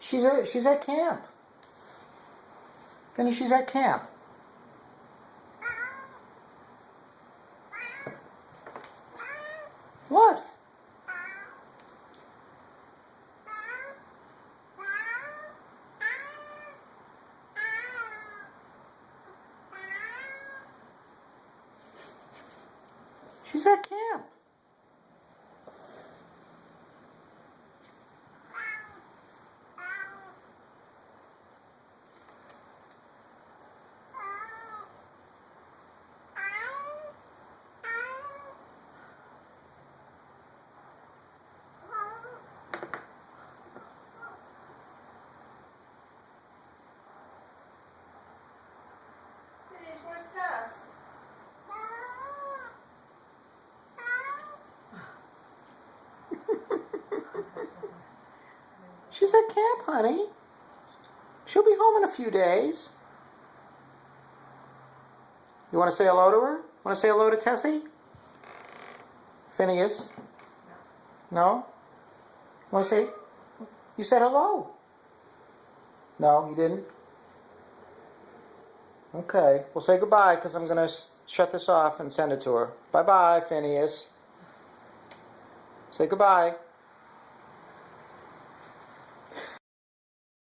She's at camp. Finny, she's at camp. What? She's at camp. Where's Tess? She's at camp, honey. She'll be home in a few days. You want to say hello to her? Want to say hello to Tessie? Phineas? No? Want to say? You said hello. No, you didn't? Okay. Well, say goodbye because I'm going to shut this off and send it to her. Bye-bye, Phineas. Say goodbye.